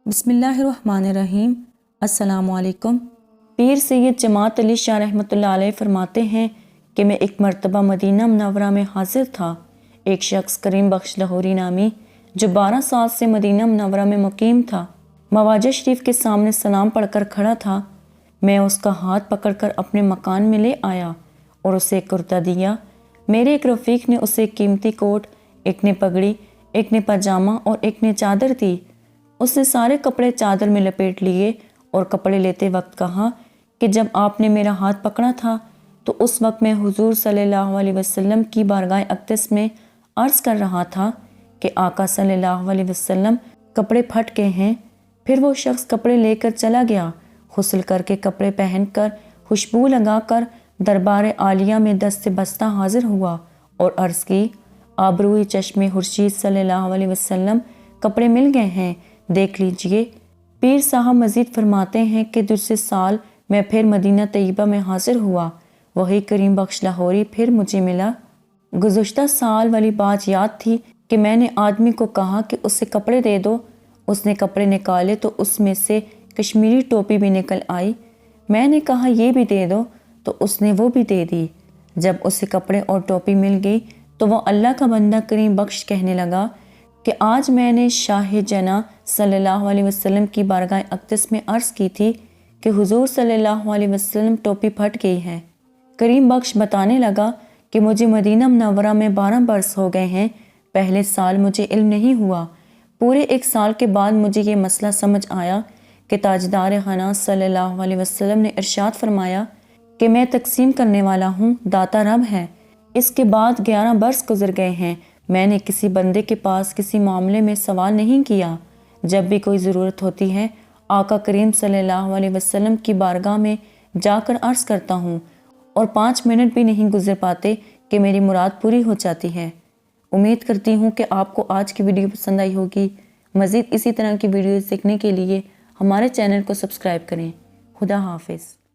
بسم اللہ الرحمن الرحیم۔ السلام علیکم۔ پیر سید جمات علی شاہ رحمۃ اللہ علیہ فرماتے ہیں کہ میں ایک مرتبہ مدینہ منورہ میں حاضر تھا۔ ایک شخص کریم بخش لاہوری نامی جو 12 سال سے مدینہ منورہ میں مقیم تھا مواجہ شریف کے سامنے سلام پڑھ کر کھڑا تھا۔ میں اس کا ہاتھ پکڑ کر اپنے مکان میں لے آیا اور اسے ایک کرتا دیا۔ میرے ایک رفیق نے اسے ایک قیمتی کوٹ، ایک نے پگڑی، ایک نے پاجامہ اور ایک نے چادر دی۔ اس نے سارے کپڑے چادر میں لپیٹ لیے اور کپڑے لیتے وقت کہا کہ جب آپ نے میرا ہاتھ پکڑا تھا تو اس وقت میں حضور صلی اللہ علیہ وسلم کی بارگاہ اقدس میں عرض کر رہا تھا کہ آقا صلی اللہ علیہ وسلم کپڑے پھٹ گئے ہیں۔ پھر وہ شخص کپڑے لے کر چلا گیا، غسل کر کے کپڑے پہن کر خوشبو لگا کر دربار عالیہ میں دست بستہ حاضر ہوا اور عرض کی، آبروئی چشم خورشید صلی اللہ علیہ وسلم کپڑے مل گئے ہیں، دیکھ لیجئے۔ پیر صاحب مزید فرماتے ہیں کہ دوسرے سال میں پھر مدینہ طیبہ میں حاضر ہوا، وہی کریم بخش لاہوری پھر مجھے ملا۔ گزشتہ سال والی بات یاد تھی کہ میں نے آدمی کو کہا کہ اسے کپڑے دے دو۔ اس نے کپڑے نکالے تو اس میں سے کشمیری ٹوپی بھی نکل آئی۔ میں نے کہا یہ بھی دے دو تو اس نے وہ بھی دے دی۔ جب اسے کپڑے اور ٹوپی مل گئی تو وہ اللہ کا بندہ کریم بخش کہنے لگا کہ آج میں نے شاہ جناح صلی اللہ علیہ وسلم کی بارگاہ اقدس میں عرض کی تھی کہ حضور صلی اللہ علیہ وسلم ٹوپی پھٹ گئی ہے۔ کریم بخش بتانے لگا کہ مجھے مدینہ منورہ میں 12 برس ہو گئے ہیں۔ پہلے سال مجھے علم نہیں ہوا، پورے 1 سال کے بعد مجھے یہ مسئلہ سمجھ آیا کہ تاجدار خانہ صلی اللہ علیہ وسلم نے ارشاد فرمایا کہ میں تقسیم کرنے والا ہوں، داتا رب ہے۔ اس کے بعد 11 برس گزر گئے ہیں، میں نے کسی بندے کے پاس کسی معاملے میں سوال نہیں کیا۔ جب بھی کوئی ضرورت ہوتی ہے آقا کریم صلی اللہ علیہ وسلم کی بارگاہ میں جا کر عرض کرتا ہوں اور 5 منٹ بھی نہیں گزر پاتے کہ میری مراد پوری ہو جاتی ہے۔ امید کرتی ہوں کہ آپ کو آج کی ویڈیو پسند آئی ہوگی۔ مزید اسی طرح کی ویڈیوز دیکھنے کے لیے ہمارے چینل کو سبسکرائب کریں۔ خدا حافظ۔